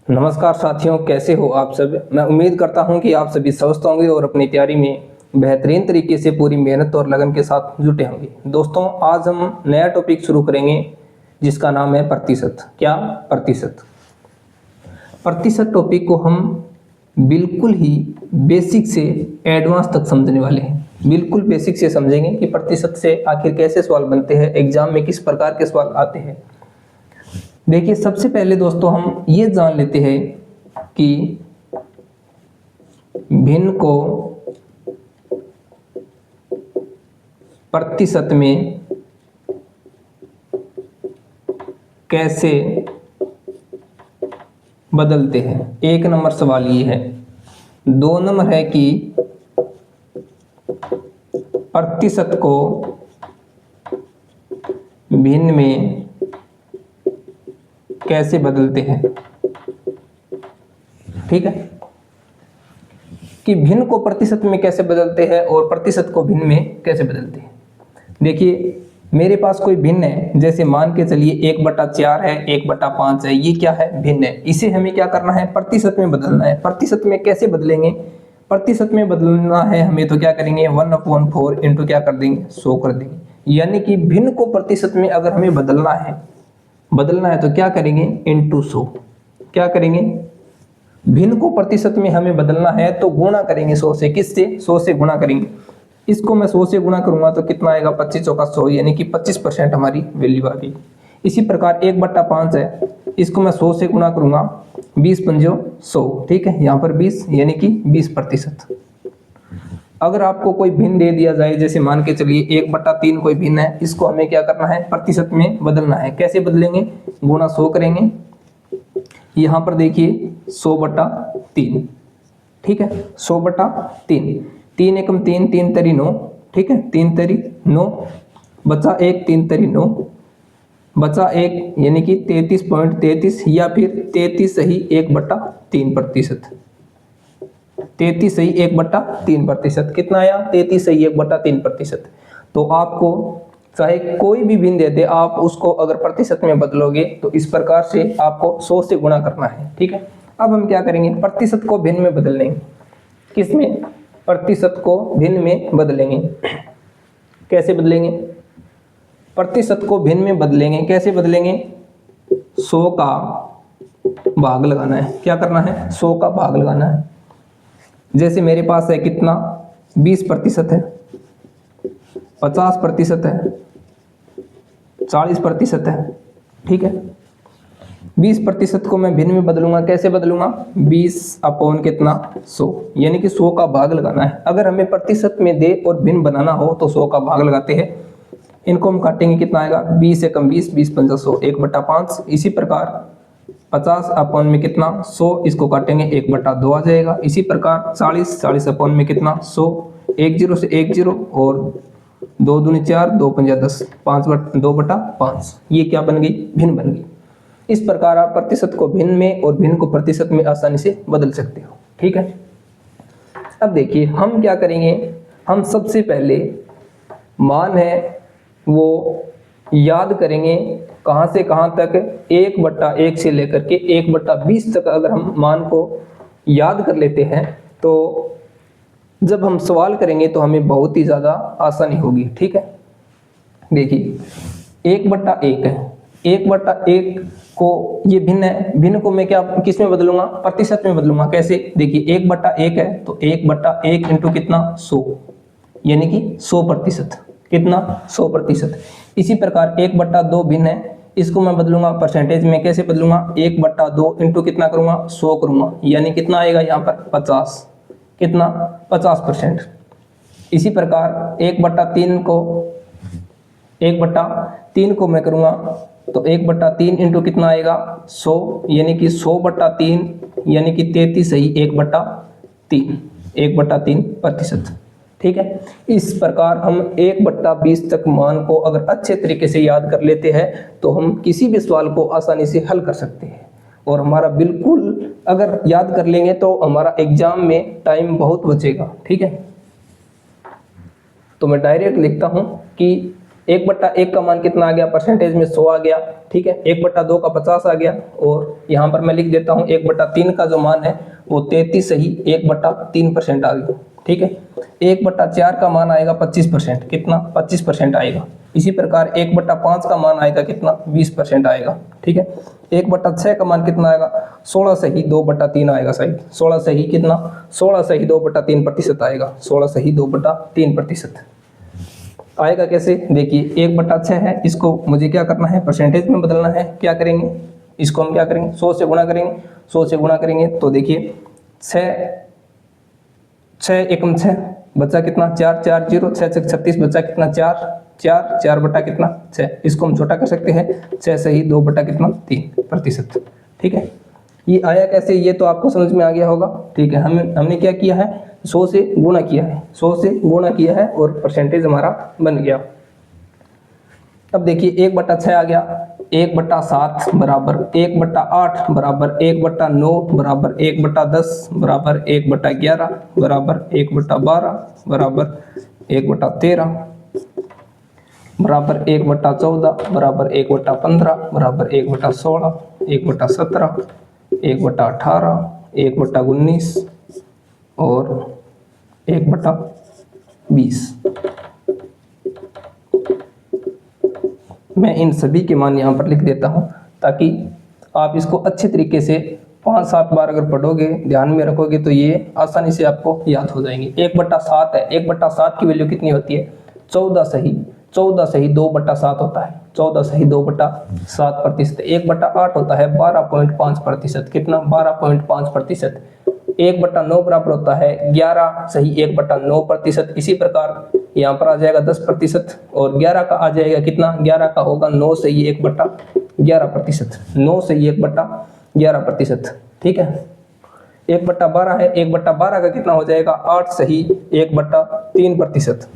नमस्कार साथियों, कैसे हो आप सब। मैं उम्मीद करता हूं कि आप सभी स्वस्थ होंगे और अपनी तैयारी में बेहतरीन तरीके से पूरी मेहनत और लगन के साथ जुटे होंगे। दोस्तों, आज हम नया टॉपिक शुरू करेंगे जिसका नाम है प्रतिशत। क्या? प्रतिशत। प्रतिशत टॉपिक को हम बिल्कुल ही बेसिक से एडवांस तक समझने वाले हैं। बिल्कुल बेसिक से समझेंगे कि प्रतिशत से आखिर कैसे सवाल बनते हैं, एग्जाम में किस प्रकार के सवाल आते हैं। देखिए, सबसे पहले दोस्तों हम ये जान लेते हैं कि भिन्न को प्रतिशत में कैसे बदलते हैं। एक नंबर सवाल ये है। 2 नंबर है कि प्रतिशत को भिन्न में कैसे बदलते हैं। ठीक है, कि भिन्न को प्रतिशत में कैसे बदलते हैं और प्रतिशत को भिन्न में कैसे बदलते हैं। देखिए, मेरे पास कोई भिन्न है, जैसे मान के चलिए 1/4 है, 1/5 है। ये क्या है? भिन्न है। इसे हमें क्या करना है? प्रतिशत में बदलना है। प्रतिशत में कैसे बदलेंगे? प्रतिशत में बदलना है हमें तो क्या करेंगे? 1/4 इंटू क्या कर देंगे? 100 कर देंगे। यानी कि भिन्न को प्रतिशत में अगर हमें बदलना है तो क्या करेंगे? इंटू 100। क्या करेंगे? भिन्न को प्रतिशत में हमें बदलना है तो गुणा करेंगे 100 से। किससे? 100 से गुणा करेंगे। इसको मैं 100 से गुणा करूंगा तो कितना आएगा? 25 चौका 100, यानी कि 25% हमारी वैल्यू आ गई। इसी प्रकार 1/5 है, इसको मैं 100 से गुणा करूंगा, 20 पंजो 100। ठीक है, यहाँ पर 20 यानी कि 20%। अगर आपको कोई भिन्न दे दिया जाए, जैसे मान के चलिए 1/3 कोई भिन्न है, इसको हमें क्या करना है? प्रतिशत में बदलना है। कैसे बदलेंगे? गुणा 100 करेंगे। यहाँ पर देखिए 100/3। ठीक है, 100/3। 3 एकम 3, 3 तरी 9। ठीक है, 3 तरी 9, बचा 1, 3 तरी 9, बचा 1 यानी कि 33.33 या फिर 33 सही 1/3%। 33 सही 1/3%। कितना आया? 33 सही 1/3%। तो आपको चाहे कोई भी भिन्न दे दे, आप उसको अगर प्रतिशत में बदलोगे तो इस प्रकार से आपको 100 से गुणा करना है। ठीक है, अब हम क्या करेंगे? प्रतिशत को भिन्न में बदलेंगे। किसमें? प्रतिशत को भिन्न में बदलेंगे। कैसे बदलेंगे? प्रतिशत को भिन्न में बदलेंगे। कैसे बदलेंगे? 100 का भाग लगाना है। क्या करना है? 100 का भाग लगाना है। जैसे मेरे पास है कितना? 20% है, 50% है, 40% है। ठीक है, 20% को मैं भिन्न में बदलूंगा। कैसे बदलूंगा? 20 अपॉन कितना? 100, यानी कि 100 का भाग लगाना है। अगर हमें प्रतिशत में दे और भिन्न बनाना हो तो 100 का भाग लगाते हैं। इनको हम काटेंगे, कितना आएगा? 20 एकम 20, 20 पंजा 100, 1/5। इसी प्रकार 50 अपॉन में कितना? 100, इसको काटेंगे 1/2 आ जाएगा। इसी प्रकार 40 अपॉन में कितना? 100, 1 0 से 1 0 और 2 दूनी 4, 2 पंजा 10, 2/5। ये क्या बन गई? भिन्न बन गई। इस प्रकार आप प्रतिशत को भिन्न में और भिन्न को प्रतिशत में आसानी से बदल सकते हो। ठीक है, अब देखिए हम क्या करेंगे। हम सबसे पहले मान है वो याद करेंगे। कहाँ से कहाँ तक? 1/1 से लेकर के 1/20 तक अगर हम मान को याद कर लेते हैं तो जब हम सवाल करेंगे तो हमें बहुत ही ज़्यादा आसानी होगी। ठीक है, देखिए 1/1 है। 1/1 को ये भिन्न है। भिन्न को मैं क्या किस में बदलूंगा? प्रतिशत में बदलूंगा। कैसे? देखिए 1/1 है तो 1/1 इंटू कितना? 100, यानी कि 100%। कितना? 100%। इसी प्रकार 1/2 भिन्न है, इसको मैं बदलूंगा परसेंटेज में। कैसे बदलूंगा? 1/2 इंटू कितना करूंगा? 100 करूंगा, यानी कितना आएगा यहाँ पर? 50। कितना? 50%। इसी प्रकार 1/3 को मैं करूंगा तो 1/3 इंटू कितना आएगा? 100, यानी कि 100/3 यानी कि 33 सही 1/3%। ठीक है, इस प्रकार हम 1/20 तक मान को अगर अच्छे तरीके से याद कर लेते हैं तो हम किसी भी सवाल को आसानी से हल कर सकते हैं। और हमारा बिल्कुल अगर याद कर लेंगे तो हमारा एग्जाम में टाइम बहुत बचेगा। ठीक है, तो मैं डायरेक्ट लिखता हूं कि 1/1 का मान कितना आ गया, परसेंटेज में 100 आ गया, ठीक है। 1/2 का 50 आ गया, और यहाँ पर मैं लिख देता हूँ 1/3 का जो मान है वो 33 सही 1/3% आ गया, ठीक है। 1/4 का मान आएगा 25%, कितना 25% आएगा। इसी प्रकार 1/5 का मान आएगा कितना 20% आएगा, ठीक है। 1/6 का मान कितना आएगा 16 सही 2/3 आएगा, सही 16 सही कितना 16 सही 2/3% आएगा, 16 सही 2/3% आएगा। कैसे, देखिए 1/6 है, इसको मुझे क्या करना है परसेंटेज में बदलना है। क्या करेंगे, इसको हम क्या करेंगे 100 से गुणा करेंगे, 100 से गुणा करेंगे तो देखिए 6 एकम 6 बचा कितना 4 4 0 6 6 36 बचा कितना 4 4 4 बटा कितना 6, इसको हम छोटा कर सकते हैं 6 सही 2 बटा कितना 3%, ठीक है। ये आया कैसे, ये तो आपको समझ में आ गया होगा, ठीक है। हमने क्या किया है 100 से गुणा किया है, 100 से गुणा किया है और परसेंटेज हमारा बन गया। अब देखिए 1/6 आ गया, 1/7 बराबर 1/8 बराबर 1/9 बराबर 1/10 बराबर 1/11 बराबर 1/12 बराबर 1/13 बराबर 1/14 बराबर 1/15 बराबर 1/16 1/17 1/18 1/19 और 1/20। मैं इन सभी के मान यहाँ पर लिख देता हूँ ताकि आप इसको अच्छे तरीके से 5-7 बार अगर पढ़ोगे, ध्यान में रखोगे तो ये आसानी से आपको याद हो जाएंगे। 1/7 है, 1/7 की वैल्यू कितनी होती है 14 सही 2/7 होता है, 14 सही 2/7%। 1/8 होता है 12.5%, कितना 12.5%। 1/9 बराबर होता है 11 सही 1/9%। इसी प्रकार यहाँ पर आ जाएगा 10% और 11 का आ जाएगा कितना, 11 का होगा 9 सही 1/11%, 9 सही 1/11%, ठीक है। 1/12 है, 1/12 का कितना हो जाएगा 8 सही 1/3%।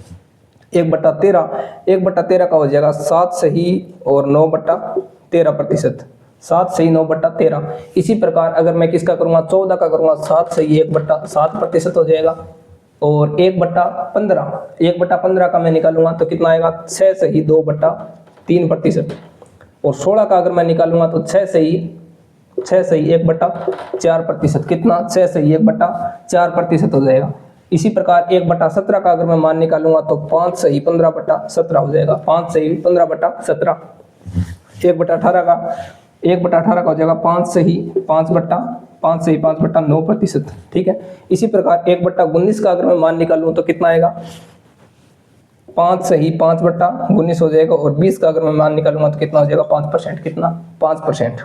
1/13 का हो जाएगा 7 सही और 9/13%, 7 सही 9/13। इसी प्रकार अगर मैं किसका करूँगा 14 का करूँगा 7 सही 1/7% हो जाएगा। और 1/15 का मैं निकालूंगा तो कितना आएगा 6 सही 2/3%। और 16 का अगर मैं निकालूंगा तो 6 सही 1/4%, कितना 6 सही 1/4% हो जाएगा। इसी प्रकार 1/17 का अगर मैं मान निकालूंगा तो 5 सही 15/17 हो जाएगा, 5 सही 15/17। 1/18 का हो जाएगा 5 सही 5/9%, ठीक है। इसी प्रकार 1/19 का अगर मैं मान निकालूं तो कितना आएगा 5 सही 5/19 हो जाएगा। और 20 का अगर मैं मान निकालूंगा तो कितना हो जाएगा 5%, कितना 5%।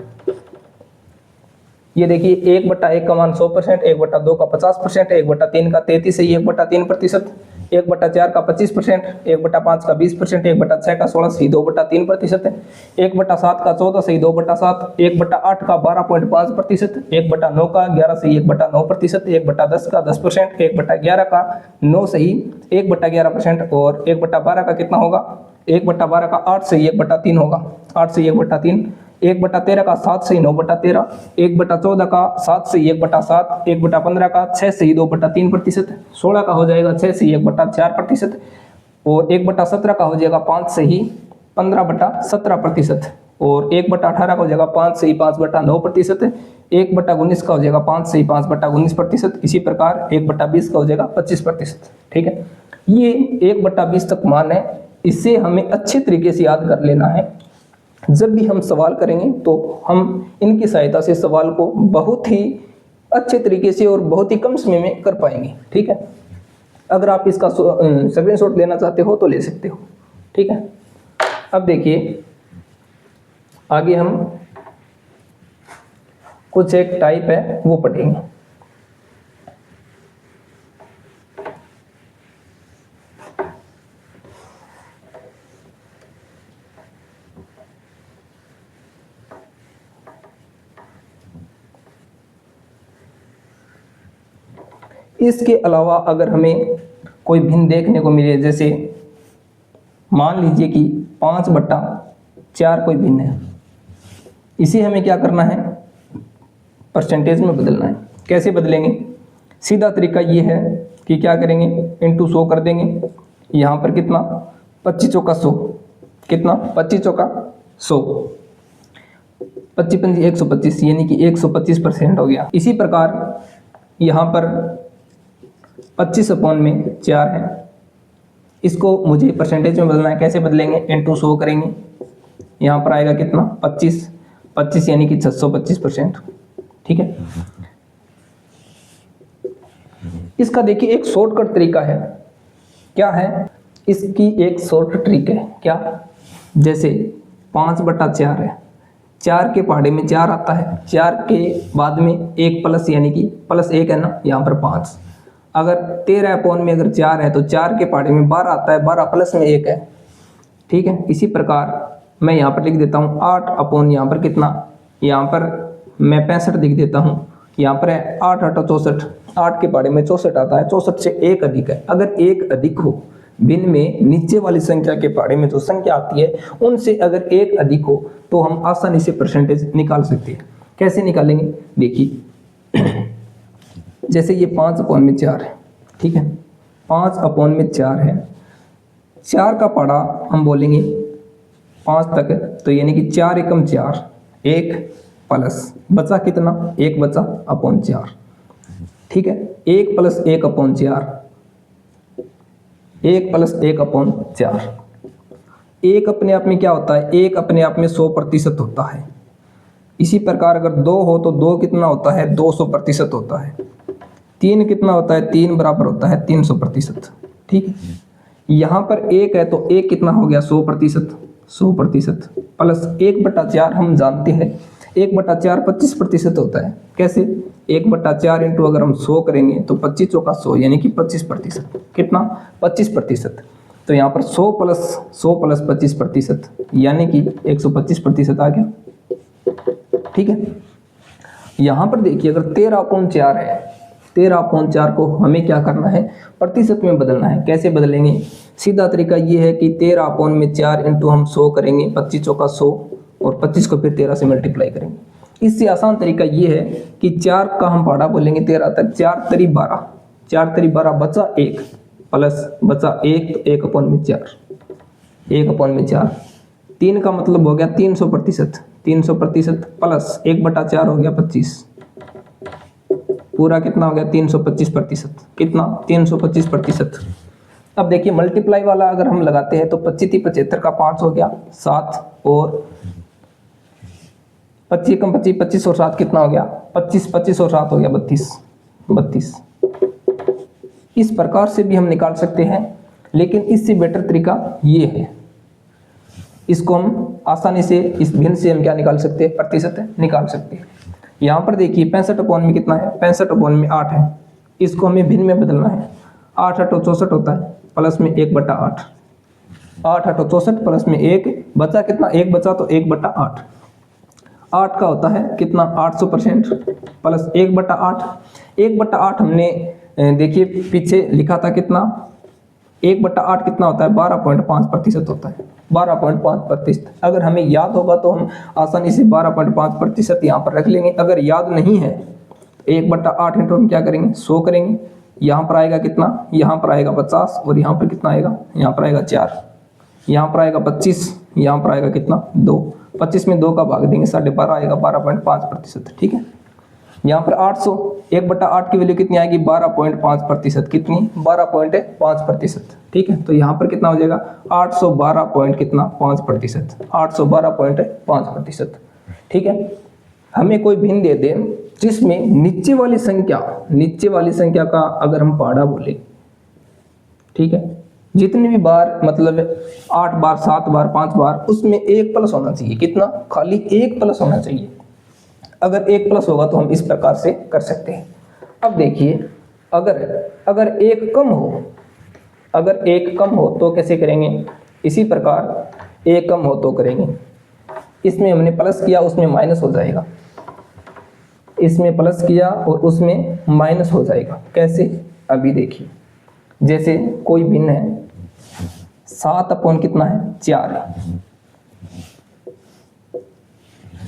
ये देखिए 1/1 का मान 100%, 1/2 का 50%, 1/3 का 33 सही 1/3%, 1/4 का 25%, 1/5 का 20%, 1/6 का 16 सही 2/3%, 1/7 का 14 सही 2/7, 1/8 का 12.5%, 1/9 का 11 सही 1/9%, 1/10 का 10%, 1/11 का 9 सही 1/11% और 1/12 का कितना होगा 1/12 का 8 सही 1/3 होगा, 8 सही 1/3। 1/13 का 7 सही 9/13, 1/14 का 7 सही 1/7, 1/15 का 6 सही 2/3%, 16 का हो जाएगा 6 सही 1/4% और 1/17 का हो जाएगा 5 सही 15/17% और 1/18 का हो जाएगा 5 सही 5/9%, 1/19 का हो जाएगा 5 सही 5/19%। इसी प्रकार 1/20 का हो जाएगा 25%, ठीक है। ये 1/20 तक मान है, इससे हमें अच्छे तरीके से याद कर लेना है। जब भी हम सवाल करेंगे तो हम इनकी सहायता से सवाल को बहुत ही अच्छे तरीके से और बहुत ही कम समय में कर पाएंगे, ठीक है। अगर आप इसका स्क्रीनशॉट लेना चाहते हो तो ले सकते हो, ठीक है। अब देखिए आगे हम कुछ एक टाइप है वो पढ़ेंगे। इसके अलावा अगर हमें कोई भिन्न देखने को मिले, जैसे मान लीजिए कि 5/4 कोई भिन्न है, इसे हमें क्या करना है परसेंटेज में बदलना है। कैसे बदलेंगे, सीधा तरीका ये है कि क्या करेंगे इंटू 100 कर देंगे। यहाँ पर कितना 25 चौका 100, कितना, 25 चौका 100, 25 पंजी 125, यानी कि 125% हो गया। इसी प्रकार यहाँ पर 25/4 है, इसको मुझे परसेंटेज में बदलना है। कैसे बदलेंगे, इंटू 100 करेंगे, यहाँ पर आएगा कितना 25 यानी कि 625%। ठीक है, इसका देखिए एक शॉर्टकट तरीका है। क्या है, इसकी एक शॉर्ट ट्रिक है। क्या, जैसे 5/4 है, 4 के पहाड़े में 4 आता है, 4 के बाद में 1 प्लस यानी कि +1 है ना, यहाँ पर 5। अगर 13 में अगर 4 है तो 4 के पहाड़े में 12 आता है, 12 प्लस में 1 है। ठीक है, इसी प्रकार मैं यहाँ पर लिख देता हूँ 8 यहाँ पर कितना, यहाँ पर मैं 65 लिख देता हूँ, यहाँ पर है 8 8 64, 8 के पहाड़े में 64 आता है, 64 से 1 अधिक है। अगर 1 अधिक हो, भिन्न में नीचे वाली संख्या के पहाड़े में जो संख्या आती है उनसे अगर 1 अधिक हो तो हम आसानी से परसेंटेज निकाल सकते हैं। कैसे निकालेंगे, देखिए जैसे ये 5/4 है। ठीक है, 5/4 है, 4 का पहाड़ा हम बोलेंगे 5 तक, तो यानी कि 4 एकम 4, 1 प्लस बचा कितना, 1 बचा /4। ठीक है, 1 + 1/4, 1 + 1/4। 1 अपने आप में क्या होता है, 1 अपने आप में 100% होता है। इसी प्रकार अगर 2 हो तो 2 कितना होता है, 200% होता है। 3 कितना होता है, 3 बराबर होता है 300%। ठीक है, यहाँ पर 1 है तो 1 कितना हो गया, 100%, 100% प्लस 1/4 हम जानते हैं 1/4 25% होता है। कैसे, 1/4 इंटू अगर हम 100 करेंगे तो 25 चौका 100 यानी कि 25%। कितना, 25%। तो यहाँ पर 100 + 25% यानी कि 125% आ गया। ठीक है, यहाँ पर देखिए अगर 13/4 है, 13/4 को हमें क्या करना है, प्रतिशत में बदलना है। कैसे बदलेंगे, सीधा तरीका ये है कि 13/4 इंटू हम 100 करेंगे, 25 चौका 100, और 25 को फिर 13 से मल्टीप्लाई करेंगे। इससे आसान तरीका ये है कि 4 का हम पहाड़ा बोलेंगे 13 तक, 4 × 12, 4 × 12 बचा 1 प्लस बचा 1 तो 1/4, 1/4। 3 का मतलब हो गया 300%, 300% प्लस 1/4 हो गया 25, पूरा कितना हो गया 325%। कितना, 325%। अब देखिए मल्टीप्लाई वाला अगर हम लगाते हैं तो 25 75 का 5 हो गया 7, और 25 कम 25, 25 और 7 कितना हो गया 25, 25 और 7 हो गया 32। इस प्रकार से भी हम निकाल सकते हैं, लेकिन इससे बेटर तरीका ये है। इसको हम आसानी से इस भिन्न से हम क्या निकाल सकते हैं, प्रतिशत निकाल सकते हैं। यहाँ पर देखिए 65 में कितना है, 65 में 8 है, इसको हमें भिन्न में बदलना है। 8 8 64 होता है, प्लस में 1/8, 8 8 64 प्लस में 1 बचा कितना, 1 बचा तो 1/8। 8 का होता है कितना, 800% प्लस 1/8। 1/8 हमने देखिए पीछे लिखा था कितना, 1/8 कितना होता है, 12.5% होता है, 12.5%। अगर हमें याद होगा तो हम आसानी से 12.5% यहाँ पर रख लेंगे। अगर याद नहीं है तो 1/8 इंटू हम क्या करेंगे, 100 करेंगे। यहाँ पर आएगा कितना, यहाँ पर आएगा 50, और यहाँ पर कितना आएगा, यहाँ पर आएगा 4, यहाँ पर आएगा 25, यहाँ पर आएगा कितना 2, 25 में 2 का भाग देंगे 12.5 आएगा, 12.5%। ठीक है, यहाँ पर 800, 1/8 की वैल्यू कितनी आएगी, 12.5%। कितनी, 12.5%। ठीक है, तो यहाँ पर कितना हो जाएगा 812.5%, 812.5%। ठीक है, हमें कोई भिन्न दे दे जिसमें नीचे वाली संख्या का अगर हम पहाड़ा बोले, ठीक है, जितनी भी बार मतलब 8 बार 7 बार 5 बार, उसमें 1 प्लस होना चाहिए। कितना, खाली 1 प्लस होना चाहिए। अगर 1 प्लस होगा तो हम इस प्रकार से कर सकते हैं। अब देखिए अगर 1 कम हो तो कैसे करेंगे, इसी प्रकार 1 कम हो तो करेंगे। इसमें हमने प्लस किया, उसमें माइनस हो जाएगा, इसमें प्लस किया और उसमें माइनस हो जाएगा। कैसे, अभी देखिए, जैसे कोई भिन्न है 7 कितना है, 4 है,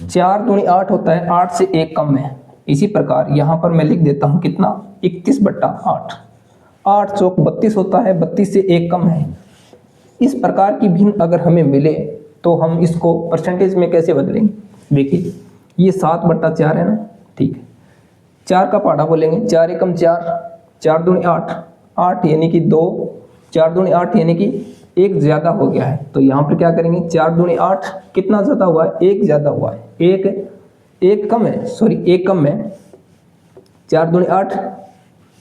4 दूनी 8 होता है, 8 से 1 कम है। इसी प्रकार यहाँ पर मैं लिख देता हूँ कितना, 31/8, 8 चौक 32 होता है, 32 से 1 कम है, इस प्रकार की भिन्न अगर हमें मिले तो हम इसको परसेंटेज में कैसे बदलेंगे? देखिए ये 7/4 है ना, ठीक है। 4 का पहाड़ा बोलेंगे, 4 एकम 4, 4 दूनी 8, 8 यानी कि 2, 4 दूनी 8 यानी कि 1 ज़्यादा हो गया है। तो यहाँ पर क्या करेंगे, 4 दूनी 8 कितना ज़्यादा हुआ है? 1 ज़्यादा हुआ है, 1 कम है, सॉरी 1 कम है। 4 दूनी 8,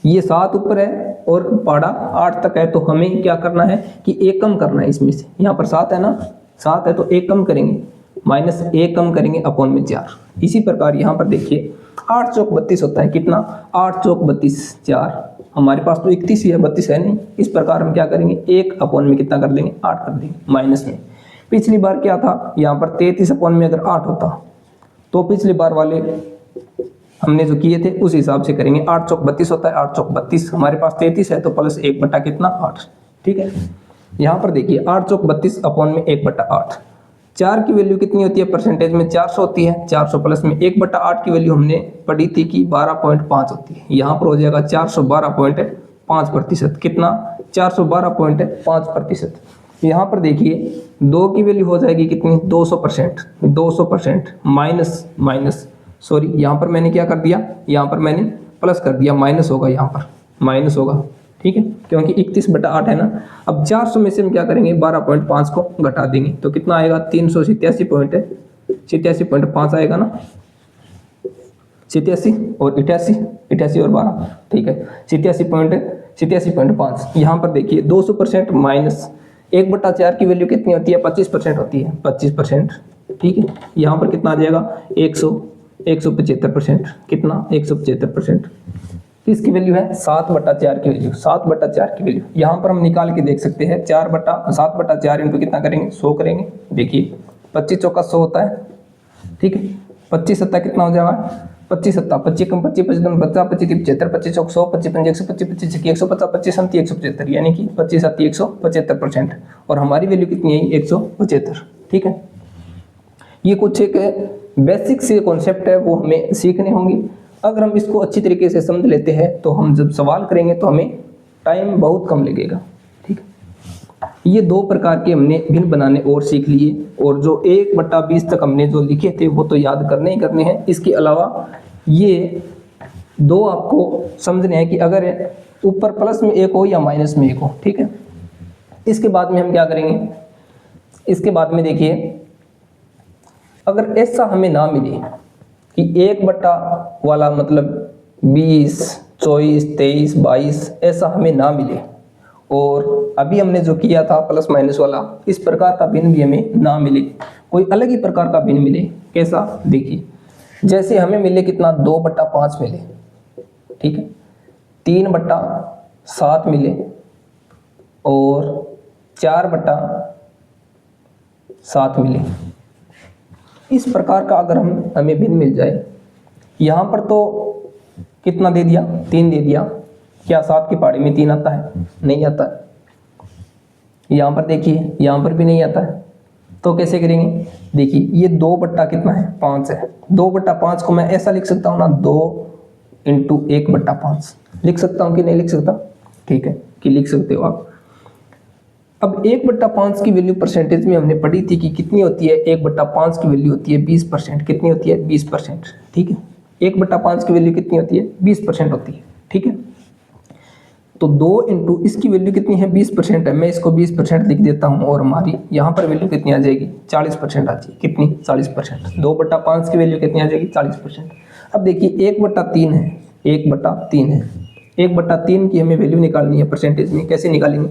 ये 7 ऊपर है और पहाड़ा 8 तक है, तो हमें क्या करना है कि 1 कम करना है इसमें से। यहाँ पर 7 है ना, 7 है तो 1 कम करेंगे, -1 कम करेंगे अपॉन में 4। इसी प्रकार यहाँ पर देखिए 8 चौक 32 होता है, कितना? 8 चौक 32, 4। हमारे पास तो 31 ही है, 32 है नहीं। इस प्रकार हम क्या करेंगे, 1 अपॉन में कितना कर देंगे? 8 कर देंगे, माइनस में। पिछली बार क्या था, यहाँ पर 33 अपॉन में अगर 8 होता तो पिछली बार वाले हमने जो किए थे उस हिसाब से करेंगे। 8 चौक 32 होता है, 8 चौक 32, हमारे पास 33 है तो प्लस 1 बटा कितना? 8, ठीक है। यहाँ पर देखिए 8 चौक 32 अपॉन में 1/8। 4 की वैल्यू कितनी होती है परसेंटेज में? 400 होती है। 400 प्लस में 1/8 की वैल्यू हमने पढ़ी थी कि 12.5 होती है। यहाँ पर हो जाएगा 412.5%। कितना? 412.5%। यहाँ पर देखिए 2 की वैल्यू हो जाएगी कितनी? 200%। 200% माइनस सॉरी यहाँ पर मैंने क्या कर दिया, यहाँ पर मैंने प्लस कर दिया, माइनस होगा, यहाँ पर माइनस होगा, ठीक है, क्योंकि 31/8 है ना। अब 400 में से हम क्या करेंगे, 12.5 को घटा देंगे तो कितना आएगा? 387.5 आएगा ना, 87 और 88 और 12, ठीक है, 87.5। यहाँ पर देखिए 200% माइनस 1/4 की वैल्यू कितनी होती है? 25% होती है, 25%, ठीक है। यहाँ पर कितना आ जाएगा? 175%। कितना? 175%। इसकी वैल्यू है 7/4 की वैल्यू, 7/4 की वैल्यू यहाँ पर हम निकाल के देख सकते हैं। 7/4 इंटू कितना करेंगे? 100 करेंगे। देखिए 25 चौका 100 होता है, ठीक है। 25 सत्ता कितना हो जाएगा? 25 सत्ता 25 कम 25 25 बचा 25 75, 25 चौक 100, 25 पंजे 125, 25 150, 25 सत्ती 175, यानी कि 25 सत्ती 175%। और हमारी वैल्यू कितनी है? 175, ठीक है। ये कुछ एक बेसिक से कॉन्सेप्ट है, वो हमें सीखने होंगे। अगर हम इसको अच्छी तरीके से समझ लेते हैं तो हम जब सवाल करेंगे तो हमें टाइम बहुत कम लगेगा, ठीक है। ये 2 प्रकार के हमने भिन्न बनाने और सीख लिए, और जो 1/20 तक हमने जो लिखे थे वो तो याद करने ही करने हैं। इसके अलावा ये 2 आपको समझने हैं कि अगर ऊपर प्लस में 1 हो या माइनस में 1 हो, ठीक है। इसके बाद में हम क्या करेंगे, इसके बाद में देखिए अगर ऐसा हमें ना मिले कि 1 वाला मतलब 20, 24, 23, 22 ऐसा हमें ना मिले, और अभी हमने जो किया था प्लस माइनस वाला, इस प्रकार का भिन्न भी हमें ना मिले, कोई अलग ही प्रकार का भिन्न मिले। कैसा? देखिए जैसे हमें मिले कितना? 2/5 मिले, ठीक है, 3/7 मिले और 4/7 मिले। इस प्रकार का अगर हमें भिन्न मिल जाए, यहाँ पर तो कितना दे दिया? 3 दे दिया। क्या 7 के पहाड़े में 3 आता है? नहीं आता है। यहाँ पर देखिए, यहाँ पर भी नहीं आता है। तो कैसे करेंगे? देखिए ये 2/5 है। 2/5 को मैं ऐसा लिख सकता हूँ ना, 2 × 1/5 लिख सकता हूँ कि नहीं लिख सकता? ठीक है कि लिख सकते हो आप। अब 1/5 की वैल्यू परसेंटेज में हमने पढ़ी थी कि कितनी होती है? 1/5 की वैल्यू होती है 20%। कितनी होती है? 20%, ठीक है। 1/5 की वैल्यू कितनी होती है? 20% होती है, ठीक है। तो 2 × इसकी वैल्यू कितनी है? 20% है। मैं इसको 20% लिख देता हूँ, और हमारी यहाँ पर वैल्यू कितनी आ जाएगी? 40% आ जाएगी। कितनी? 40%। 2/5 की वैल्यू कितनी आ जाएगी? 40%। अब देखिए 1/3 है, 1/3 है। 1/3 की हमें वैल्यू निकालनी है परसेंटेज में। कैसे निकालेंगे?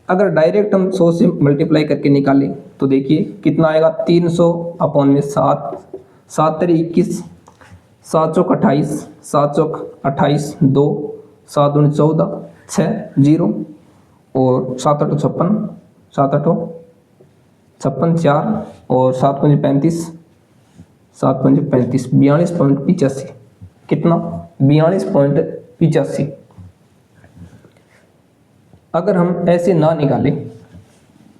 अगर डायरेक्ट हम 100 से मल्टीप्लाई करके निकालें तो देखिए कितना आएगा? 300/7, 7 × 21, 7 चौक 28, 7 चौक 28, 2, 7 × 14, 6, 0 और 7 × 8 56, 7 × 8 56, 4 और 7 × 35, 7 × 35, 42.85। कितना? 42.85। अगर हम ऐसे ना निकालें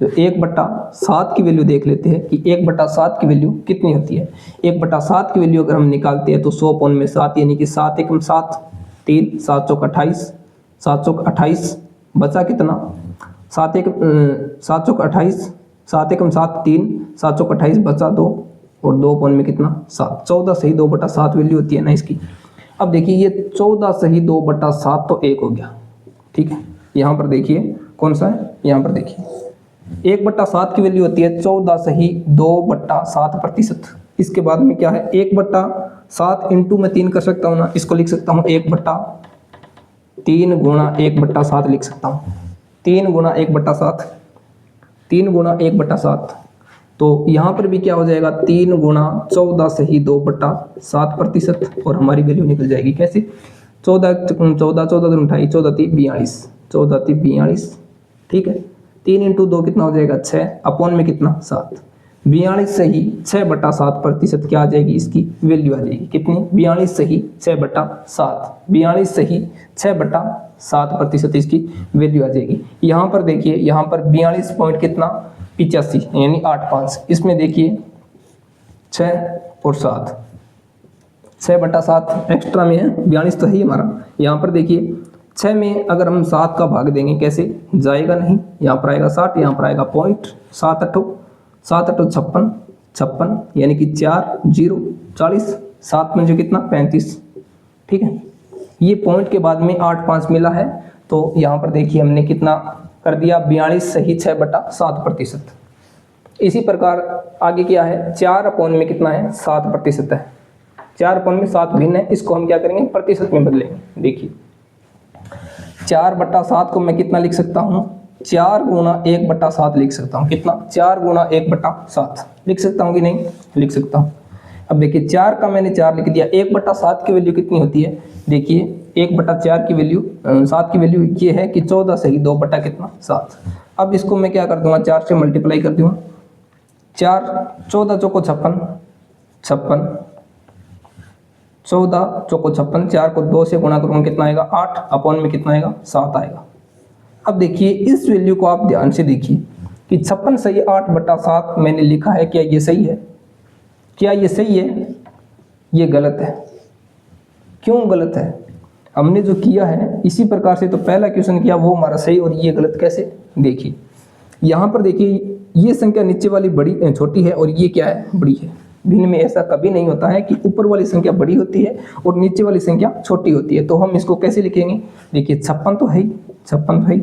तो 1/7 की वैल्यू देख लेते हैं कि 1/7 की वैल्यू कितनी होती है। 1/7 की वैल्यू अगर हम निकालते हैं तो 100/7 यानी कि 7 × 7, 3, 7 चौक 28, 7 चौक 28, बचा कितना? 7 एक 7 चौक 28, 7 एकम 7 3, 7 चौक 28 बचा 2 और 2 पॉइंट में कितना 7, 14 सही 2/7 वैल्यू होती है ना इसकी। अब देखिए ये 14 सही 2/7 तो 1 हो गया, ठीक है। यहाँ पर देखिए कौन सा है, यहाँ पर देखिए 1/7 की वैल्यू होती है 14 सही 2/7%। इसके बाद में क्या है 1/7 इंटू में 3 कर सकता हूँ ना, इसको लिख सकता हूँ 1/3 गुणा 1/7 लिख सकता हूँ, 3 गुणा 1/7, 3 गुणा 1/7। तो यहाँ पर भी क्या हो जाएगा 3 गुणा 14 सही 2/7% और हमारी वैल्यू निकल जाएगी कैसे 14 14 14 28 14 3 42, 14 3 42, ठीक है। 3 इंटू 2 कितना हो जाएगा 6 अपॉन में कितना 7, 42 सही 6/7% क्या आ जाएगी इसकी वैल्यू आ जाएगी कितनी 42 सही 6/7, 42 सही 6/7% इसकी वैल्यू आ जाएगी। यहाँ पर देखिए यहाँ पर 42 पॉइंट कितना 85 यानी 8/5, इसमें देखिए 6 और 7, 6/7 एक्स्ट्रा में है 42 तो है ही हमारा। यहाँ पर देखिए 6 में अगर हम 7 का भाग देंगे कैसे जाएगा नहीं, यहाँ पर आएगा 60, यहाँ पर आएगा पॉइंट 7 8 56 56 यानी कि 4 0 40, 7 में जो कितना 35, ठीक है। ये पॉइंट के बाद में 8/5 मिला है तो यहाँ पर देखिए हमने कितना कर दिया 42 सही 6/7%। इसी प्रकार आगे क्या है 4 अपॉन में कितना है 7% है, 4 अपॉन में 7 भिन्न है, इसको हम क्या करेंगे प्रतिशत में बदलेंगे। देखिए 4/7 को मैं कितना लिख सकता हूँ 4 गुणा 1/7 लिख सकता हूँ, कितना 4 गुणा 1/7 लिख सकता हूँ कि नहीं लिख सकता हूँ। अब देखिए 4 का मैंने 4 लिख दिया, 1/7 की वैल्यू कितनी होती है देखिए 1/4 की वैल्यू 7 की वैल्यू ये है कि 14 सही 2/7। अब इसको मैं क्या कर दूंगा 4 से मल्टीप्लाई कर दूंगा, 4 14 चौको 56 56, 14 चौको 56, 4 को 2 से गुणा करूंगा कितना आएगा 8 अपॉन में कितना आएगा 7 आएगा। अब देखिए इस वैल्यू को आप ध्यान से देखिए कि 56 सही 8/7 मैंने लिखा है, क्या ये सही है, क्या ये सही है, ये गलत है। क्यों गलत है, हमने जो किया है इसी प्रकार से तो पहला क्वेश्चन किया वो हमारा सही और ये गलत कैसे। देखिए यहाँ पर देखिए ये संख्या नीचे वाली बड़ी छोटी है और ये क्या है बड़ी है। भिन्न में ऐसा कभी नहीं होता है कि ऊपर वाली संख्या बड़ी होती है और नीचे वाली संख्या छोटी होती है। तो हम इसको कैसे लिखेंगे देखिए 56 तो है ही, 56 तो है ही,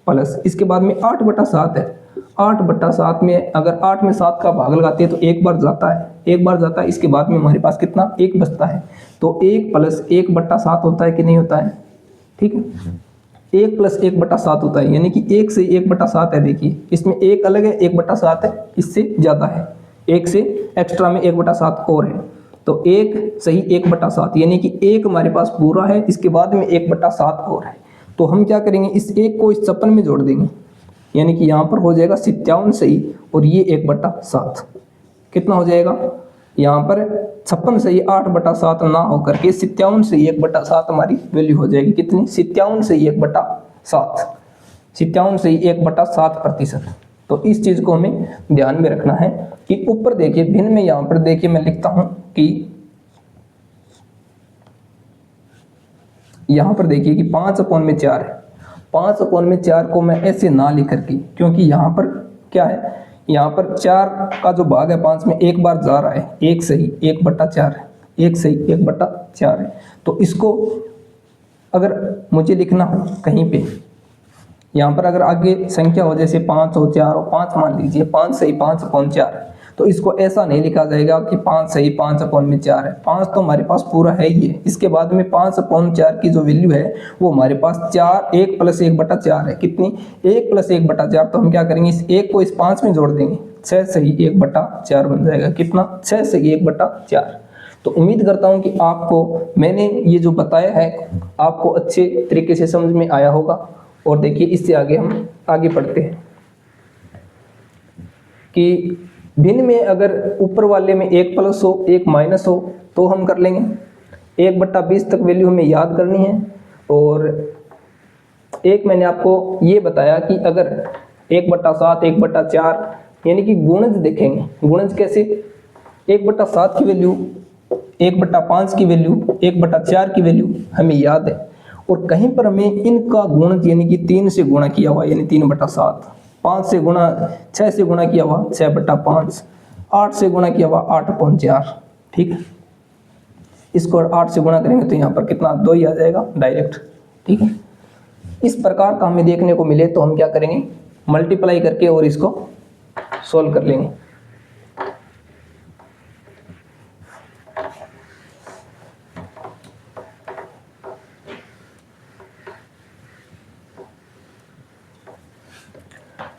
प्लस इसके बाद में 8/7 है, 8/7 में अगर 8 में 7 का भाग लगाते हैं तो एक बार जाता है, एक बार जाता है, इसके बाद में हमारे पास कितना 1 बचता है। तो 1 + 1/7 होता है कि नहीं होता है, ठीक है 1 + 1/7 होता है, यानी कि 1 से 1/7 है। देखिए इसमें 1 अलग है 1/7 है, इससे ज़्यादा है, 1 से एक्स्ट्रा में 1/7 और है। तो 1 सही 1/7 यानी कि 1 हमारे पास पूरा है, इसके बाद में 1/7 और है। तो हम क्या करेंगे इस 1 को इस 56 में जोड़ देंगे, यानी कि यहाँ पर हो जाएगा 57 सही और ये 1/7 कितना हो जाएगा यहाँ पर 56 सही 8/7 ना होकर के 57 सही 1/7 हमारी वैल्यू हो जाएगी कितनी 57 सही 1/7, 57 सही 1/7%। तो इस चीज को हमें ध्यान में रखना है कि ऊपर देखिए भिन्न में यहाँ पर देखिए मैं लिखता हूं कि यहाँ पर देखिए कि 5/4 है, 5/4 को मैं ऐसे ना लिख करके, क्योंकि यहाँ पर क्या है यहाँ पर 4 का जो भाग है 5 में एक बार जा रहा है, 1 सही 1/4 है, 1 सही 1/4 है। तो इसको अगर मुझे लिखना हो कहीं पे यहाँ पर अगर आगे संख्या हो जैसे 5 हो 4 हो, 5 मान लीजिए 5 सही 5/4 है, तो इसको ऐसा नहीं लिखा जाएगा कि 5 सही 5/4 है, 5 तो हमारे पास पूरा है ही है। इसके बाद में 5/4 की जो वैल्यू है वो हमारे पास 1 + 1/4 है, कितनी 1 + 1/4। तो हम क्या करेंगे इस 1 को इस 5 में जोड़ देंगे, 6 सही 1/4 बन जाएगा, कितना 6 सही 1/4। तो उम्मीद करता हूं कि आपको मैंने ये जो बताया है आपको अच्छे तरीके से समझ में आया होगा। और देखिए इससे आगे हम आगे बढ़ते हैं कि भिन्न में अगर ऊपर वाले में 1 प्लस हो 1 माइनस हो तो हम कर लेंगे, 1/20 तक वैल्यू हमें याद करनी है। और एक मैंने आपको ये बताया कि अगर 1/7 1/4 यानी कि गुणज देखेंगे, गुणज कैसे 1/7 की वैल्यू 1/5 की वैल्यू 1/4 की वैल्यू हमें याद है और कहीं पर हमें इनका गुण यानी कि 3 से गुणा किया हुआ यानी 3/7, 5 से गुणा 6 से गुणा किया हुआ 6/5, 8 से गुणा किया हुआ 8/4। ठीक है, इसको 8 से गुणा करेंगे तो यहाँ पर कितना 2 ही आ जाएगा डायरेक्ट। ठीक है, इस प्रकार का हमें देखने को मिले तो हम क्या करेंगे, मल्टीप्लाई करके और इसको सोल्व कर लेंगे।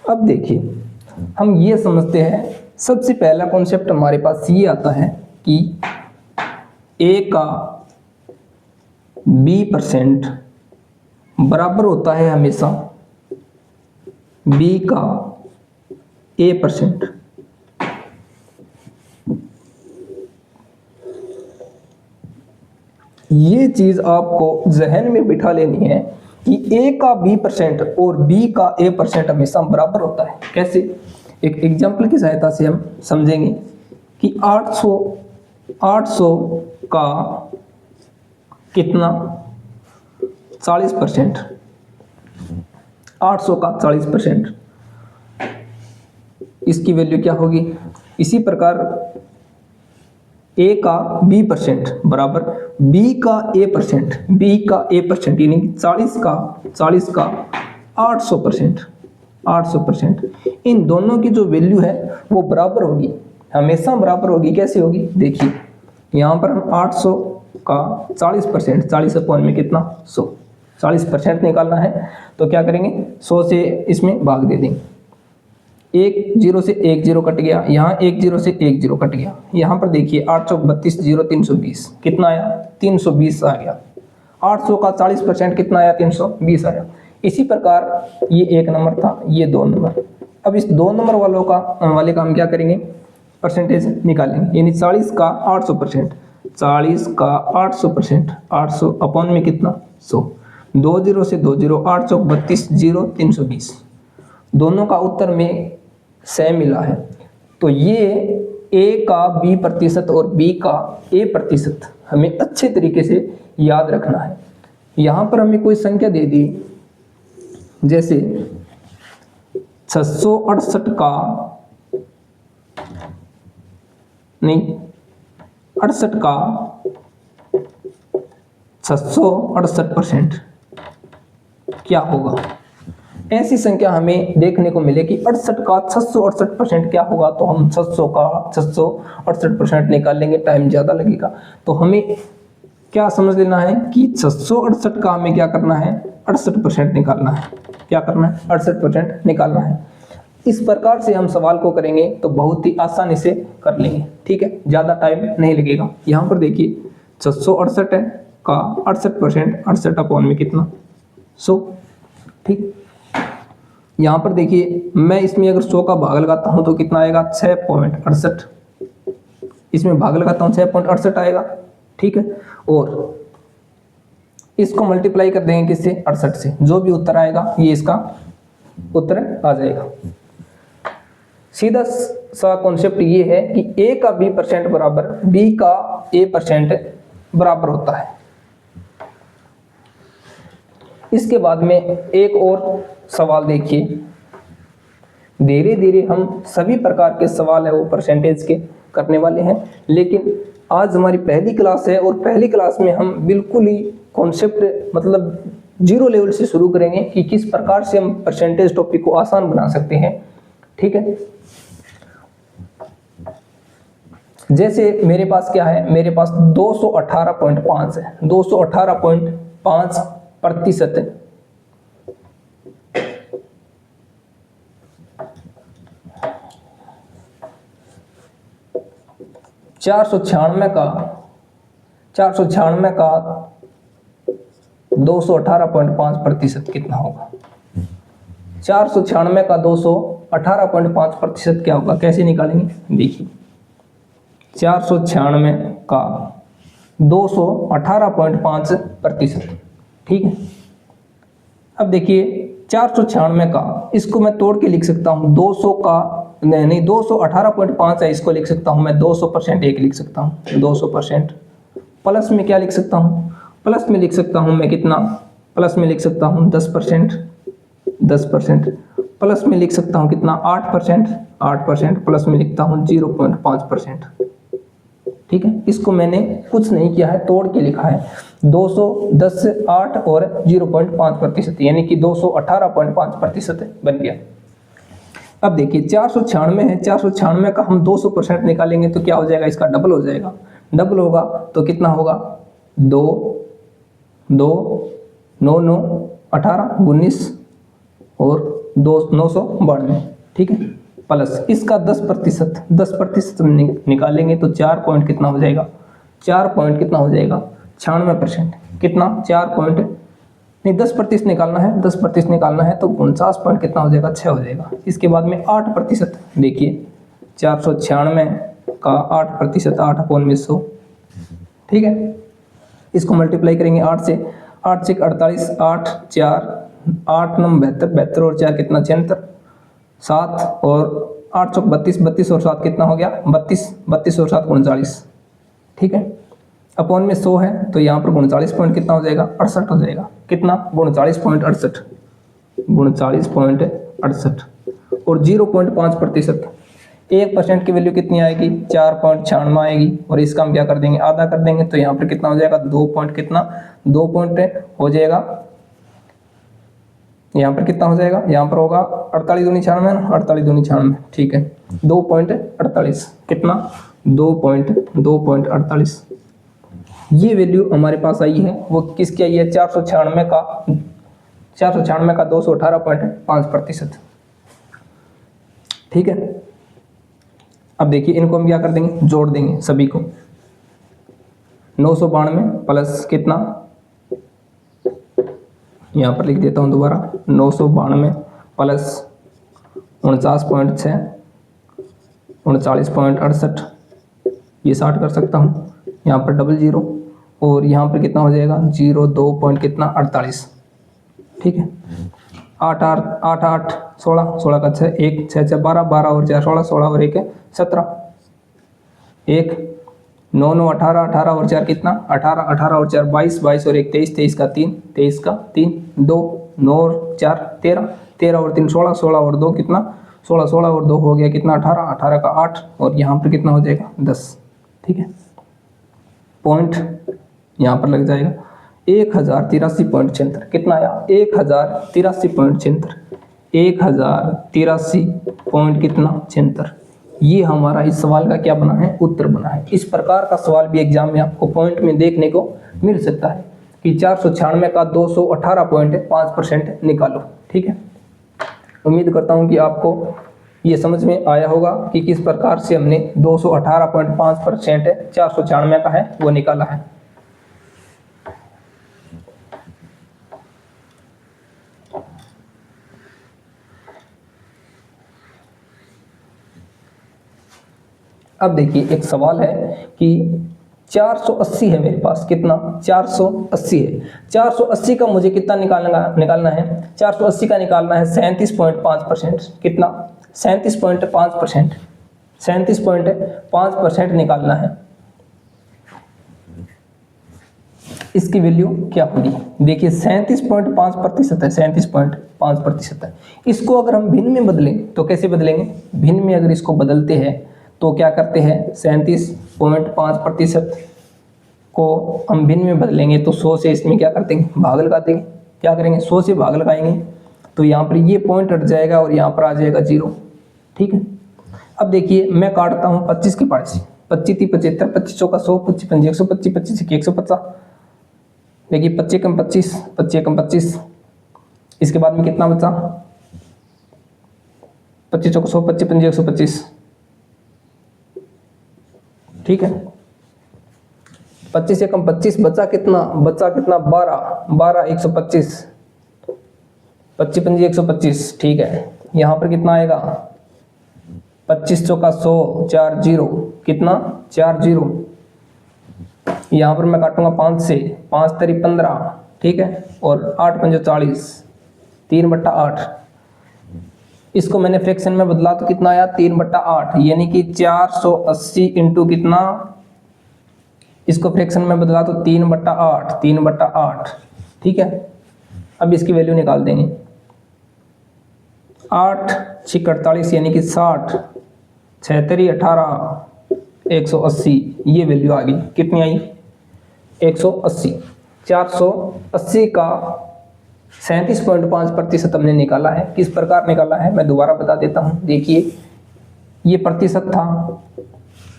अब देखिए हम ये समझते हैं, सबसे पहला कॉन्सेप्ट हमारे पास ये आता है कि a का b% बराबर होता है हमेशा b का a%। ये चीज आपको जहन में बिठा लेनी है कि a का b% और b का a% हमेशा बराबर होता है। कैसे, एक एग्जाम्पल की सहायता से हम समझेंगे कि 800 का कितना 40%, 800 का 40%, इसकी वैल्यू क्या होगी। इसी प्रकार a का b% बराबर b का a%, b का a% यानी 40 का 800%, इन दोनों की जो वैल्यू है वो बराबर होगी, हमेशा बराबर होगी। कैसे होगी, देखिए यहाँ पर हम 800 का 40%, 40 अपॉन में कितना 100, 40% निकालना है तो क्या करेंगे 100 से इसमें भाग दे देंगे। 1 0 से 1 0 कट गया, यहाँ 1 0 से 1 0 कट गया। यहाँ पर देखिए 8 चौक 32 0 320 कितना आया 320 आ गया। 800 का 40% कितना आया 320 आया। इसी प्रकार ये 1 नंबर था, ये 2 नंबर। अब इस 2 नंबर वाले का हम क्या करेंगे, परसेंटेज निकालेंगे, यानी 40 का 800%, 40 का 800%, 800 अपॉन में कितना 100, 2 0 से 2 0, 8 चौक 32 0 320, दोनों का उत्तर में सेम मिला है। तो ये a का b% और b का a% हमें अच्छे तरीके से याद रखना है। यहाँ पर हमें कोई संख्या दे दी, जैसे 668 का नहीं 68 का 668% क्या होगा। ऐसी संख्या हमें देखने को मिले कि 68 का 668% क्या होगा, तो हम 600 का 668% निकाल लेंगे, टाइम ज़्यादा लगेगा। तो हमें क्या समझ लेना है कि 668 का हमें क्या करना है 68% निकालना है। क्या करना है 68% निकालना है। इस प्रकार से हम सवाल को करेंगे तो बहुत ही आसानी से कर लेंगे। ठीक है, ज़्यादा टाइम नहीं लगेगा। यहाँ पर देखिए 668 है का 68%, 68 अपॉन में कितना 100। ठीक, यहाँ पर देखिए मैं इसमें अगर 100 का भाग लगाता हूँ तो कितना आएगा 6.68, इसमें भाग लगाता हूँ 6.68 आएगा। ठीक है, और इसको मल्टीप्लाई कर देंगे किससे 68 से, जो भी उत्तर आएगा ये इसका उत्तर आ जाएगा। सीधा सा कॉन्सेप्ट ये है कि a का b% बराबर b का a% बराबर होता है। इसके बाद में एक और सवाल देखिए, धीरे धीरे हम सभी प्रकार के सवाल है वो परसेंटेज के करने वाले हैं, लेकिन आज हमारी पहली क्लास है और पहली क्लास में हम बिल्कुल ही कॉन्सेप्ट मतलब 0 लेवल से शुरू करेंगे कि किस प्रकार से हम परसेंटेज टॉपिक को आसान बना सकते हैं। ठीक है, जैसे मेरे पास क्या है, मेरे पास 218.5 है, 218.5% 496 का 218.5% कितना होगा। 496 का 218.5% क्या होगा, कैसे निकालेंगे, देखिए 496 का 218.5%। ठीक है, अब देखिए 496 का इसको मैं तोड़ के लिख सकता हूँ 200 का नहीं 218.5 है, इसको लिख सकता हूँ मैं 200% एक लिख सकता हूँ 200%। प्लस में क्या लिख सकता हूँ, प्लस में लिख सकता हूँ मैं कितना प्लस में लिख सकता हूँ 10%, 10%, प्लस में लिख सकता हूँ कितना 8%, 8%, प्लस में लिखता हूँ 0.5%। ठीक है, इसको मैंने कुछ नहीं किया है, तोड़ के लिखा है 210, 8 और 0.5%, यानी कि 218.5% बन गया। अब देखिए 496 है, 496 का हम 200% निकालेंगे तो क्या हो जाएगा, इसका डबल हो जाएगा। डबल होगा तो कितना होगा, 2 2 9 9 18 19 और 992। ठीक है, प्लस इसका 10%, 10% निकालेंगे तो 4 पॉइंट कितना हो जाएगा, 4 पॉइंट कितना हो जाएगा 96%। कितना 4 पॉइंट नहीं 10% निकालना है, 10% निकालना है तो 49 पॉइंट कितना हो जाएगा, 6 हो जाएगा। इसके बाद में 8%, देखिए 496 का 8%, 8/100। ठीक है, इसको मल्टीप्लाई करेंगे 8 से, 8 से 48, 8 4 8 9 72, 72 और 4 कितना 76, 7 और 8 चौक 32, 32 और 7 कितना हो गया 32, 32 और 7 39। ठीक है, अपॉन में 100 है तो यहाँ पर 39 पॉइंट कितना हो जाएगा, 68 हो जाएगा। कितना 39.68, 39.68 और 0.5%, 1% की वैल्यू कितनी आएगी, 4.96 आएगी। और इसका हम क्या कर देंगे, आधा कर देंगे तो यहाँ पर कितना हो जाएगा, 2 पॉइंट कितना, 2 पॉइंट हो जाएगा। यहाँ पर कितना हो जाएगा, यहाँ पर होगा 48 दूनी 96, 48 दूनी 96। ठीक है, 2.48, कितना 2.48। ये वैल्यू हमारे पास आई है, वो किसकी आई है, 496 का 218.5%। ठीक है, अब देखिए इनको हम क्या कर देंगे, जोड़ देंगे सभी को। 992 प्लस कितना, यहाँ पर लिख देता हूँ दोबारा, 992 प्लस 49.6, 39.68, ये 60 कर सकता हूँ, यहाँ पर डबल 0 और यहाँ पर कितना हो जाएगा 02 पॉइंट कितना 48। ठीक है, 8 8 16, 16 का 6, 1 6 6 12, 12 और 4 16, 16 और 1 17, 1 9 9 18, 18 और 4 कितना 18, 18 और 4 22, 22 और 1 23, 23 का 3, 23 का 3, 2 9 और 4 13, 13 और 3 16, 16 और 2 कितना 16, 16 और 2 हो गया कितना 18, 18 का 8 और यहाँ पर कितना हो जाएगा 10। ठीक है, पॉइंट यहाँ पर लग जाएगा 1083.76। कितना आया 1083.76, 1083 पॉइंट कितना 76। ये हमारा इस सवाल का क्या बना है, उत्तर बना है। इस प्रकार का सवाल भी एग्जाम में आपको पॉइंट में देखने को मिल सकता है कि 496 का 218.5% निकालो। ठीक है, उम्मीद करता हूँ कि आपको ये समझ में आया होगा कि किस प्रकार से हमने 218.5% 496 का है वो निकाला है। अब देखिए एक सवाल है कि 480 है मेरे पास, कितना 480 है। 480 का मुझे कितना निकालना है, 480 का निकालना है 37.5%। कितना 37.5%, 37.5% निकालना है। इसकी वैल्यू क्या होगी, देखिए 37.5% है, 37.5% है। इसको अगर हम भिन्न में बदलें तो कैसे बदलेंगे, भिन्न में अगर इसको बदलते हैं तो क्या करते हैं, 37.5% को हम भिन्न में बदलेंगे तो 100 से इसमें क्या कर देंगे, भाग लगा देंगे। क्या करेंगे, 100 से भाग लगाएंगे तो यहाँ पर ये पॉइंट हट जाएगा और यहाँ पर आ जाएगा 0। ठीक है, अब देखिए मैं काटता हूँ 25 के पार्ट से, 25 3 75, 25 चौका 100, 25 5 125, 25 1 150। देखिए 25 कम 25, 25 कम 25, इसके बाद में कितना बचा, 25 चौका 100, 25 5 125। ठीक है, 25 से कम 25 बचा कितना, 12, 12 125, 25 5 125। ठीक है, यहाँ पर कितना आएगा, 25 चौका 100, 4 0, कितना 4 0। यहाँ पर मैं काटूंगा 5 से, 5 3 15। ठीक है, और 8 5 40, 3/8। इसको मैंने फ्रैक्शन में बदला तो कितना आया 3/8, यानी कि 480 इंटू कितना, इसको फ्रैक्शन में बदला तो 3/8, 3/8। ठीक है, अब इसकी वैल्यू निकाल देंगे। 8 6 48 यानी कि 60 76 18 180, ये वैल्यू आ गई। कितनी आई? 180। 480 का 37.5% हमने निकाला है। किस प्रकार निकाला है मैं दोबारा बता देता हूँ। देखिए ये प्रतिशत था,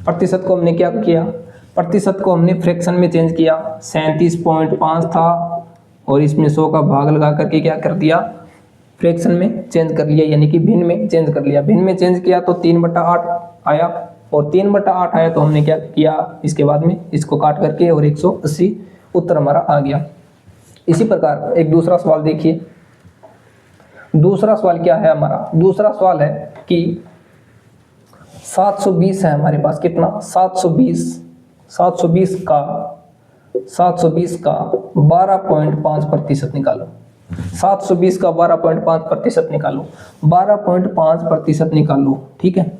प्रतिशत को हमने क्या किया, प्रतिशत को हमने फ्रैक्शन में चेंज किया। 37.5 था और इसमें 100 का भाग लगा करके क्या कर दिया, फ्रैक्शन में चेंज कर लिया, यानी कि भिन्न में चेंज कर लिया। भिन्न में चेंज किया तो 3/8 आया, और 3/8 आया तो हमने क्या किया, इसके बाद में इसको काट करके और 180 उत्तर हमारा आ गया। इसी प्रकार एक दूसरा सवाल देखिए। दूसरा सवाल क्या है हमारा? दूसरा सवाल है कि 720 है हमारे पास। कितना? 720 का 12.5% निकालो। 720 का 12.5% निकालो। 12.5% निकालो, ठीक है।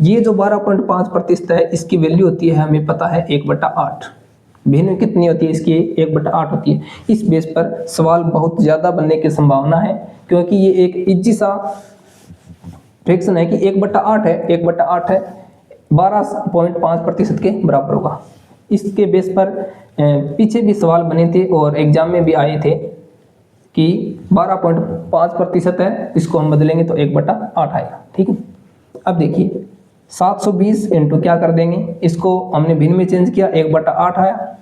ये जो 12.5% है इसकी वैल्यू होती है, हमें पता है 1/8। भिन्न कितनी होती है इसकी? 1/8 होती है। इस बेस पर सवाल बहुत ज़्यादा बनने की संभावना है, क्योंकि ये एक इजी सा फ्रैक्शन है कि 1/8 है, 1/8 है, 12.5% के बराबर होगा। इसके बेस पर पीछे भी सवाल बने थे और एग्जाम में भी आए थे कि 12.5% है, इसको हम बदलेंगे तो 1/8 आएगा, ठीक है। अब देखिए 720 इंटू क्या कर देंगे, इसको हमने भिन्न में चेंज किया, 1/8 आया।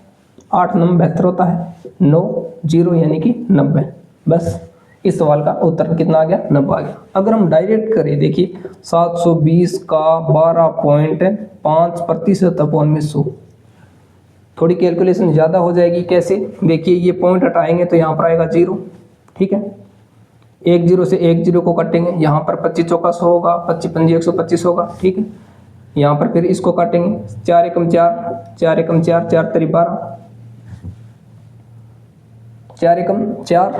8 9 72 होता है, 9 0 यानी कि 90। बस इस सवाल का उत्तर कितना आ गया? 90 आ गया। अगर हम डायरेक्ट करें, देखिए 720 का 12.5% अपॉन में 100, थोड़ी कैलकुलेशन ज़्यादा हो जाएगी। कैसे? देखिए ये पॉइंट हटाएंगे तो यहाँ पर आएगा 0, ठीक है। 1 0 से 1 0 को काटेंगे, यहाँ पर 25 चौका 100 होगा, 25 पंजी 125 होगा, ठीक है। यहाँ पर फिर इसको काटेंगे, 4 एकम 4, 4 एकम 4, 4 तरी 12, 4 एकम 4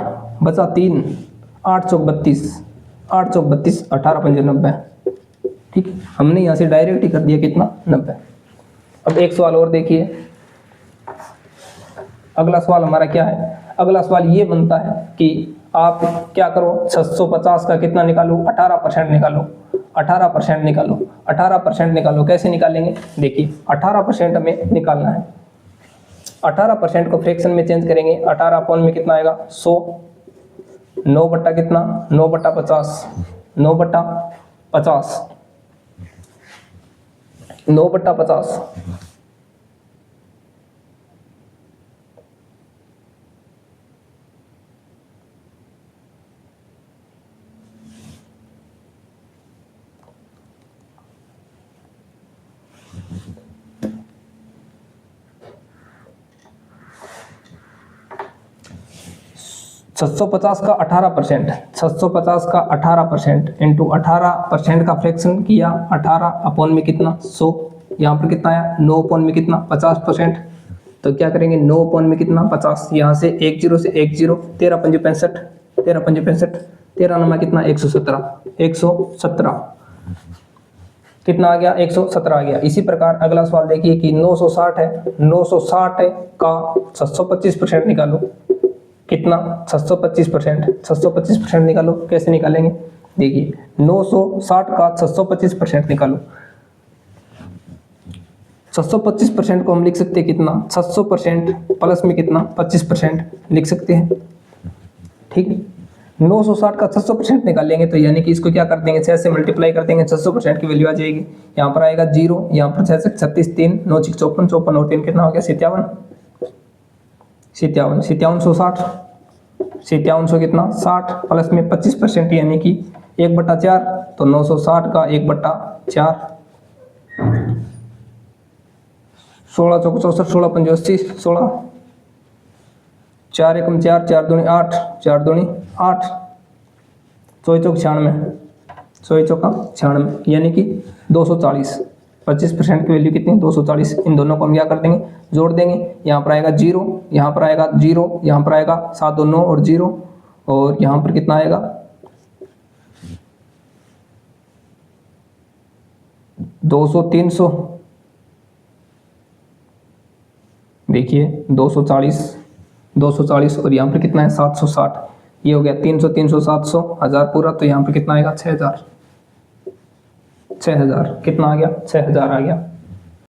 बचा 3, 8 चौक 32, 8 चौक 32, 18 पंजे 90, ठीक। हमने यहाँ से डायरेक्ट ही कर दिया, कितना? 90। अब एक सवाल और देखिए। अगला सवाल हमारा क्या है? अगला सवाल ये बनता है कि आप क्या करो, 650 का कितना निकालो? 18% निकालो। 18% निकालो, 18% निकालो। कैसे निकालेंगे? देखिए 18% हमें निकालना है। 18% को फ्रैक्शन में चेंज करेंगे। 18 अपॉन में कितना आएगा? 100। 9 बट्टा कितना? 9/50, 9/50, 9/50। का 18%, 650 का 18% इंटू 18% का फ्रैक्शन किया। 18 अपॉन में कितना? 100। यहाँ पर कितना आया? 9 अपॉन में कितना? 50%। तो क्या करेंगे? 9 अपॉन में कितना? 50। यहाँ से 1 0 से 1 0, 13 पंजे 65, 13 पंजे 65, 13 नमा कितना? 117, 117 कितना आ गया? 117 आ गया। इसी प्रकार अगला सवाल देखिए कि 960 है। 960 का 625% निकालो। कितना? 625%, 625% निकालो। कैसे निकालेंगे? देखिए 960 का 625% निकालो। 625% को हम लिख सकते हैं कितना? 600% प्लस में कितना? 25% लिख सकते हैं, ठीक है। 960 का 600% निकालेंगे तो यानी कि इसको क्या कर देंगे? 6 से मल्टीप्लाई कर देंगे, 600% की वैल्यू आ जाएगी। यहाँ पर आएगा 0, यहाँ पर 6 से 36, 3 9 6 54, 54 और 3 कितना हो गया? 57, 57, 5760, 5700 कितना? 60 प्लस में 25% यानी कि 1/4, तो 960 का 1/4, 16 चौक 64, 16 पंजे 80, 16, 4 एकम 4, 4 दूनी 8, 4 दूनी 8, 100 चौक 96, 100 चौका 96 यानी कि 240। 25% की वैल्यू कितनी? 240। इन दोनों को हम क्या कर देंगे? जोड़ देंगे। यहाँ पर आएगा 0, यहाँ पर आएगा 0, यहाँ पर आएगा 7 2 9 और 0, और यहाँ पर कितना आएगा? 200 300, देखिए 240 और यहाँ पर कितना है? 760। ये हो गया 300 300 700 1000 पूरा, तो यहाँ पे कितना आएगा 6000। 6000 कितना आ गया 6000 आ गया।